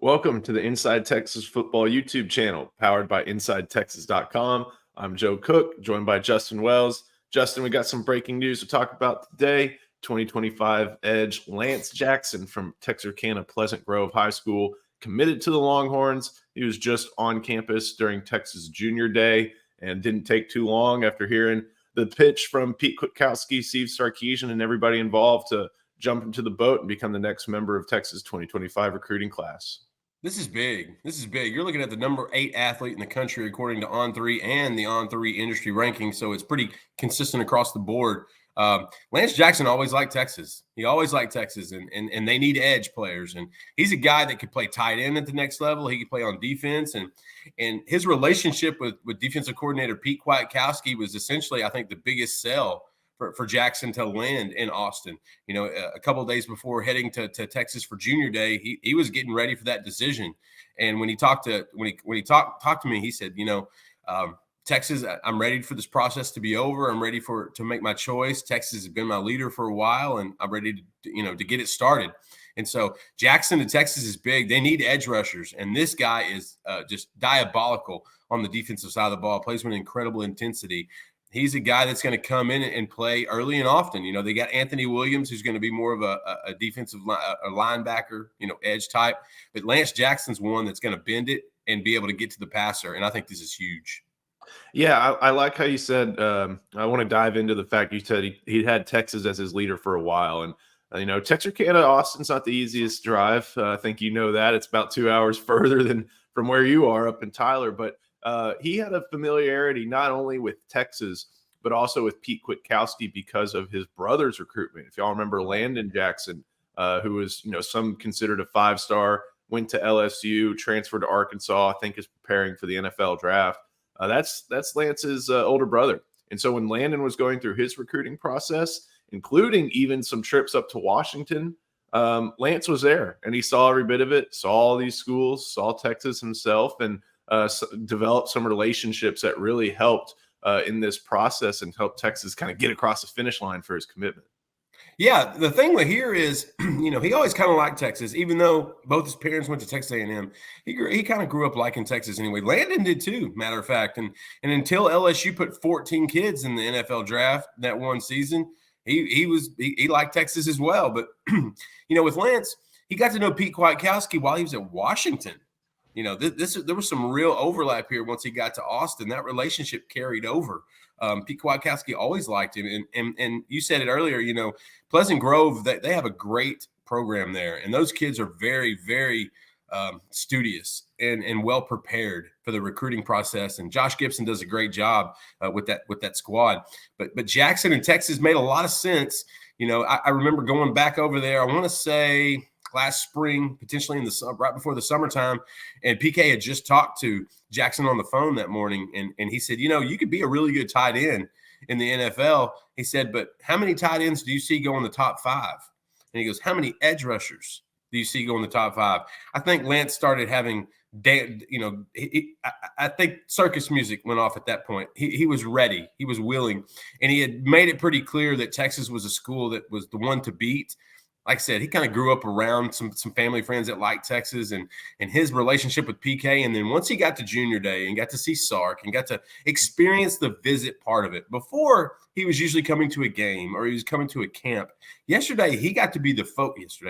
Welcome to the Inside Texas Football YouTube channel, powered by InsideTexas.com. I'm Joe Cook, joined by Justin Wells. Justin, we got some breaking news to talk about today. 2025 Edge Lance Jackson from Texarkana Pleasant Grove High School committed to the Longhorns. He was just on campus during Texas Junior Day and didn't take too long after hearing the pitch from Pete Kwiatkowski, Steve Sarkisian, and everybody involved to jump into the boat and become the next member of Texas 2025 recruiting class. This is big. This is big. You're looking at the number 8 athlete in the country according to On3 and the On3 industry ranking, so it's pretty consistent across the board. Lance Jackson always liked Texas. He always liked Texas, and they need edge players. And he's a guy that could play tight end at the next level. He could play on defense, and his relationship with defensive coordinator Pete Kwiatkowski was essentially, I think, the biggest sell for Jackson to land in Austin. You know, a couple of days before heading to Texas for Junior Day, he was getting ready for that decision. And when he talked to me, he said, Texas, I'm ready for this process to be over. I'm ready to make my choice. Texas has been my leader for a while, and I'm ready to get it started. And so Jackson to Texas is big. They need edge rushers, and this guy is just diabolical on the defensive side of the ball. Plays with incredible intensity. He's a guy that's going to come in and play early and often. You know, they got Anthony Williams, who's going to be more of a defensive linebacker, edge type. But Lance Jackson's one that's going to bend it and be able to get to the passer, and I think this is huge. Yeah, I like how you said. I want to dive into the fact you said he had Texas as his leader for a while, and Texarkana, Austin's not the easiest drive. I think you know that it's about 2 hours further than from where you are up in Tyler, but he had a familiarity not only with Texas, but also with Pete Kwiatkowski because of his brother's recruitment. If y'all remember Landon Jackson, who was, some considered a 5-star, went to LSU, transferred to Arkansas, I think is preparing for the NFL draft. That's Lance's older brother. And so when Landon was going through his recruiting process, including even some trips up to Washington, Lance was there and he saw every bit of it, saw all these schools, saw Texas himself, and developed some relationships that really helped in this process and helped Texas kind of get across the finish line for his commitment. Yeah, the thing with here is, he always kind of liked Texas, even though both his parents went to Texas A&M. He kind of grew up liking Texas anyway. Landon did too, matter of fact. And until LSU put 14 kids in the NFL draft that one season, he liked Texas as well. But with Lance, he got to know Pete Kwiatkowski while he was at Washington. There was some real overlap here once he got to Austin. That relationship carried over. Pete Kwiatkowski always liked him. And you said it earlier, Pleasant Grove, they have a great program there. And those kids are very, very studious and well prepared for the recruiting process. And Josh Gibson does a great job with that squad. But Jackson and Texas made a lot of sense. I remember going back over there, I want to say – last spring, potentially in the right before the summertime, and PK had just talked to Jackson on the phone that morning, and he said, you could be a really good tight end in the NFL. He said, but how many tight ends do you see go in the top 5? And he goes, how many edge rushers do you see go in the top 5? I think Lance started having, I think circus music went off at that point. He was ready. He was willing, and he had made it pretty clear that Texas was a school that was the one to beat. Like I said, he kind of grew up around some family friends that liked Texas and his relationship with PK. And then once he got to Junior Day and got to see Sark and got to experience the visit part of it, before he was usually coming to a game or he was coming to a camp. Yesterday, he got to be the focus.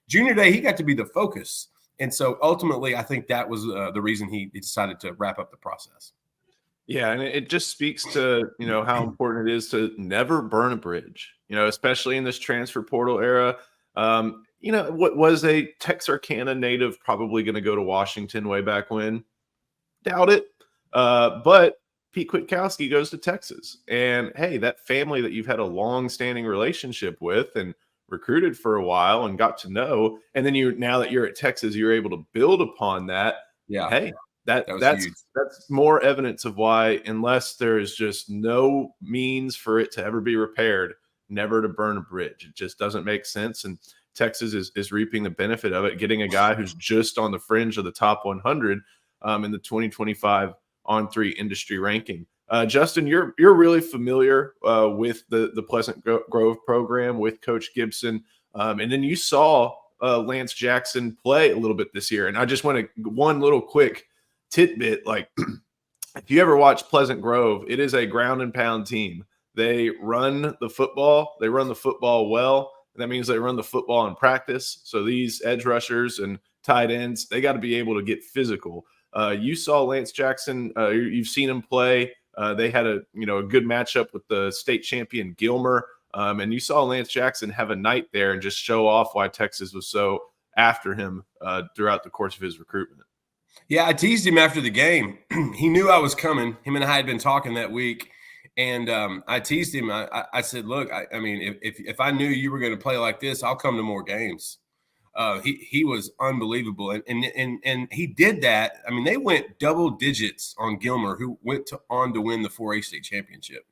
Junior Day, he got to be the focus. And so ultimately, I think that was the reason he decided to wrap up the process. Yeah, and it just speaks to, how important it is to never burn a bridge, especially in this transfer portal era. What was a Texarkana native probably going to go to Washington way back when? Doubt it. But Pete Kwiatkowski goes to Texas. And, hey, that family that you've had a long-standing relationship with and recruited for a while and got to know, and then now that you're at Texas, you're able to build upon that. Yeah. Hey, that's more evidence of why, unless there is just no means for it to ever be repaired, never to burn a bridge. It just doesn't make sense. And Texas is reaping the benefit of it, getting a guy who's just on the fringe of the top 100 in the 2025 On3 industry ranking. Justin, you're really familiar with the Pleasant Grove program with Coach Gibson. And then you saw Lance Jackson play a little bit this year. And I just want to one little quick tidbit, like if you ever watch Pleasant Grove, it is a ground and pound team. They run the football. They run the football well. And that means they run the football in practice. So these edge rushers and tight ends, they got to be able to get physical. You saw Lance Jackson. You've seen him play. They had a good matchup with the state champion Gilmer. And you saw Lance Jackson have a night there and just show off why Texas was so after him throughout the course of his recruitment. Yeah, I teased him after the game. He knew I was coming. Him and I had been talking that week. And I teased him. I said, look, I mean, if I knew you were going to play like this, I'll come to more games. He was unbelievable. And he did that. I mean, they went double digits on Gilmer, who went on to win the 4A state championship.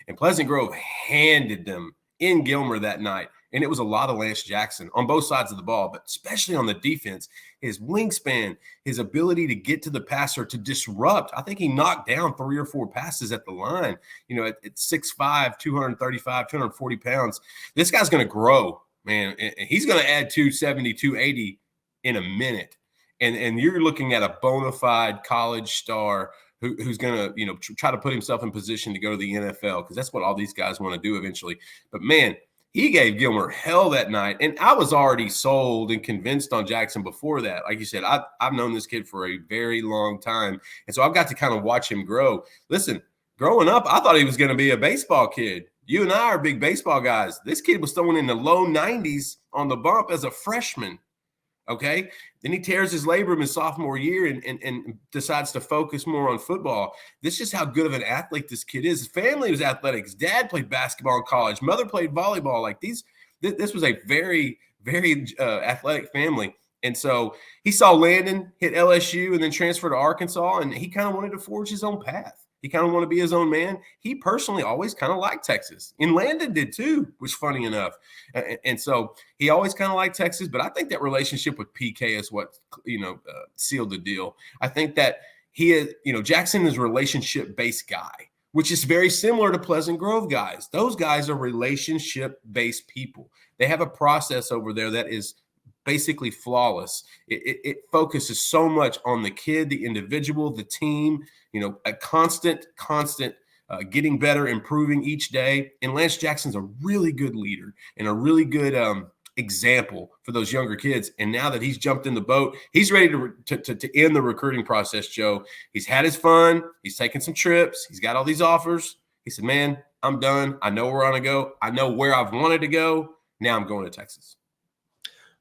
And Pleasant Grove handed them in Gilmer that night. And it was a lot of Lance Jackson on both sides of the ball, but especially on the defense. His wingspan, his ability to get to the passer, to disrupt. I think he knocked down 3 or 4 passes at the line, at 6'5", 235, 240 pounds. This guy's going to grow, man. He's going to add 270, 280 in a minute. And you're looking at a bona fide college star who's going to, try to put himself in position to go to the NFL, because that's what all these guys want to do eventually. But, man, he gave Gilmer hell that night. And I was already sold and convinced on Jackson before that. Like you said, I've known this kid for a very long time. And so I've got to kind of watch him grow. Listen, growing up, I thought he was going to be a baseball kid. You and I are big baseball guys. This kid was throwing in the low 90s on the bump as a freshman. Okay. Then he tears his labrum his sophomore year and decides to focus more on football. This is how good of an athlete this kid is. His family was athletic. His dad played basketball in college. Mother played volleyball. Like this was a very, very athletic family. And so he saw Landon hit LSU and then transfer to Arkansas, and he kind of wanted to forge his own path. He kind of wanted to be his own man. He personally always kind of liked Texas, and Landon did too, which funny enough. And so he always kind of liked Texas, but I think that relationship with PK is what, sealed the deal. I think that he is, Jackson is a relationship-based guy, which is very similar to Pleasant Grove guys. Those guys are relationship-based people. They have a process over there that is basically flawless. It focuses so much on the kid, the individual, the team, a constant getting better, improving each day. And Lance Jackson's a really good leader and a really good example for those younger kids. And now that he's jumped in the boat, he's ready to end the recruiting process, Joe. He's had his fun. He's taken some trips. He's got all these offers. He said, man, I'm done. I know where I'm going to go. I know where I've wanted to go. Now I'm going to Texas.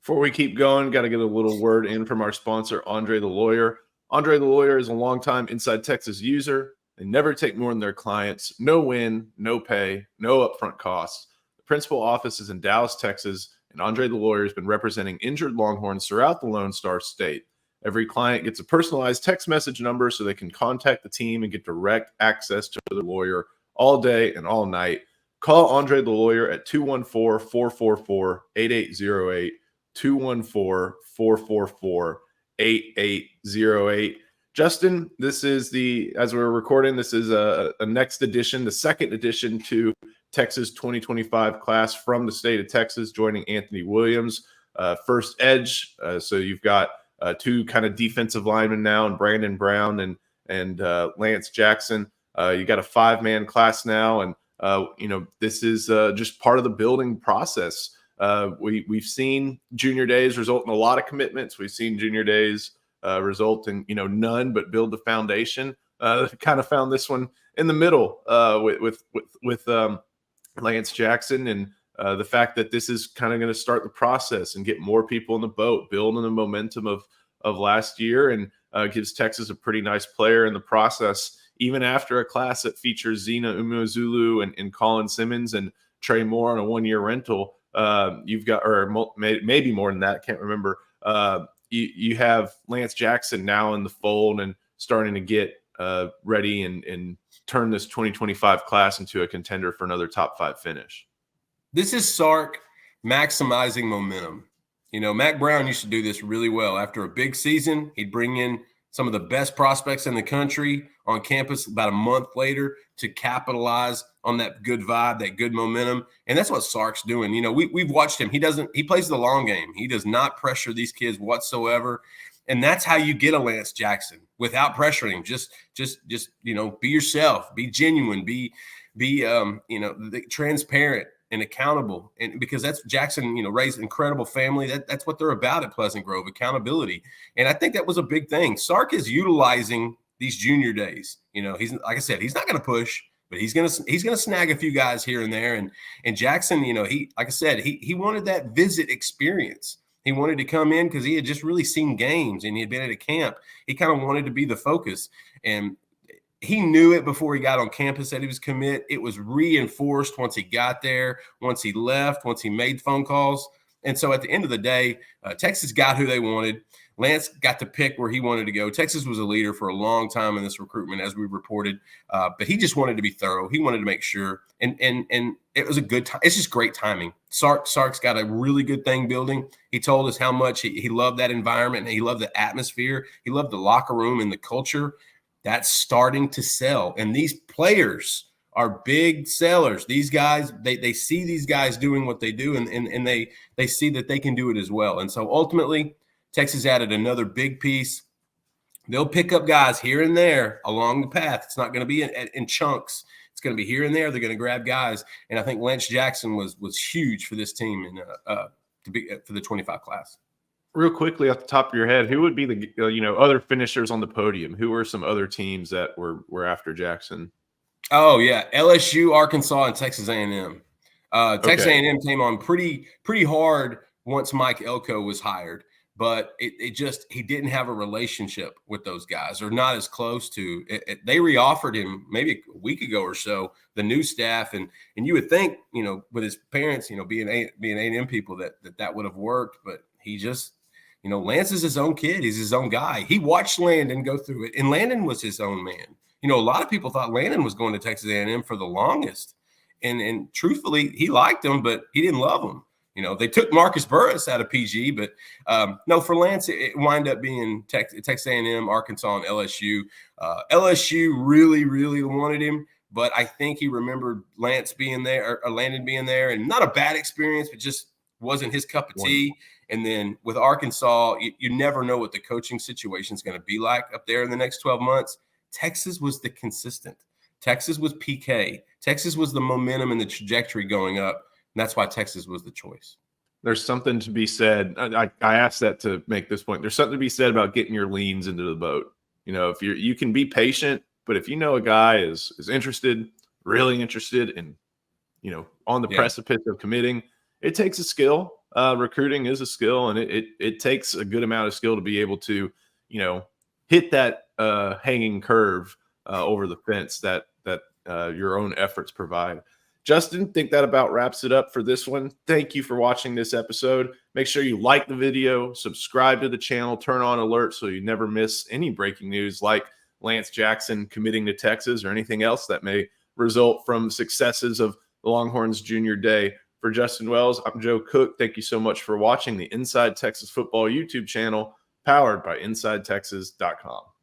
Before we keep going, got to get a little word in from our sponsor, Andre the Lawyer. Andre the Lawyer is a longtime Inside Texas user. They never take more than their clients. No win, no pay, no upfront costs. The principal office is in Dallas, Texas, and Andre the Lawyer has been representing injured Longhorns throughout the Lone Star State. Every client gets a personalized text message number so they can contact the team and get direct access to the lawyer all day and all night. Call Andre the Lawyer at 214-444-8808. 214-444-8808. Justin, this is as we're recording, this is a next edition, the second edition to Texas 2025 class from the state of Texas, joining Anthony Williams, first edge. So you've got 2 kind of defensive linemen now, and Brandon Brown and Lance Jackson. You got a 5-man class now, and this is just part of the building process. We've seen junior days result in a lot of commitments. We've seen junior days result in none, but build the foundation. Kind of found this one in the middle with Lance Jackson, and the fact that this is kind of going to start the process and get more people in the boat, building the momentum of last year, and gives Texas a pretty nice player in the process. Even after a class that features Zena Umozulu and Colin Simmons and Trey Moore on a 1-year rental. You've got, or maybe more than that, can't remember. You have Lance Jackson now in the fold and starting to get ready and turn this 2025 class into a contender for another top 5 finish. This is Sark maximizing momentum. Mac Brown used to do this really well. After a big season, he'd bring in some of the best prospects in the country on campus about a month later to capitalize on that good vibe, that good momentum. And that's what Sark's doing. You know, we've watched him. He plays the long game. He does not pressure these kids whatsoever. And that's how you get a Lance Jackson without pressuring him. Just, be yourself, be genuine, be transparent and accountable. And because that's Jackson, raised an incredible family. That's what they're about at Pleasant Grove, accountability. And I think that was a big thing. Sark is utilizing these junior days. He's, like I said, he's not going to push, but he's going to snag a few guys here and there. And Jackson, he, like I said, he wanted that visit experience. He wanted to come in because he had just really seen games and he had been at a camp. He kind of wanted to be the focus. And he knew it before he got on campus that he was commit. It was reinforced once he got there, once he left, once he made phone calls. And so at the end of the day, Texas got who they wanted. Lance got to pick where he wanted to go. Texas was a leader for a long time in this recruitment, as we reported, but he just wanted to be thorough. He wanted to make sure, and it was a good time. It's just great timing. Sark's got a really good thing building. He told us how much he loved that environment and he loved the atmosphere. He loved the locker room and the culture. That's starting to sell, and these players are big sellers. These guys, they see these guys doing what they do, and they see that they can do it as well. And so ultimately, Texas added another big piece. They'll pick up guys here and there along the path. It's not going to be in chunks. It's going to be here and there. They're going to grab guys. And I think Lance Jackson was huge for this team and for the 25 class. Real quickly, off the top of your head, who would be the other finishers on the podium? Who were some other teams that were after Jackson? Oh yeah, LSU, Arkansas, and Texas A&M. Texas A&M came on pretty hard once Mike Elko was hired. But he didn't have a relationship with those guys, or not as close to it. They reoffered him maybe a week ago or so, the new staff, and you would think, with his parents, being A&M people, that would have worked, but he just, Lance is his own kid. He's his own guy. He watched Landon go through it, and Landon was his own man. A lot of people thought Landon was going to Texas A&M for the longest, and truthfully, he liked him, but he didn't love him. They took Marcus Burris out of PG, but no, for Lance, it wound up being Texas A&M, Arkansas, and LSU. LSU really, really wanted him, but I think he remembered Lance being there or Landon being there, and not a bad experience, but just wasn't his cup of tea. And then with Arkansas, you never know what the coaching situation is going to be like up there in the next 12 months. Texas was the consistent. Texas was PK. Texas was the momentum and the trajectory going up. And that's why Texas was the choice. There's something to be said. I asked that to make this point. There's something to be said about getting your leans into the boat. If you can be patient, but if a guy is interested, really interested, and on the precipice of committing, it takes a skill. Recruiting is a skill, and it takes a good amount of skill to be able to hit that hanging curve over the fence that your own efforts provide. Justin, think that about wraps it up for this one. Thank you for watching this episode. Make sure you like the video, subscribe to the channel, turn on alerts so you never miss any breaking news like Lance Jackson committing to Texas or anything else that may result from successes of the Longhorns Junior Day. For Justin Wells, I'm Joe Cook. Thank you so much for watching the Inside Texas Football YouTube channel, powered by InsideTexas.com.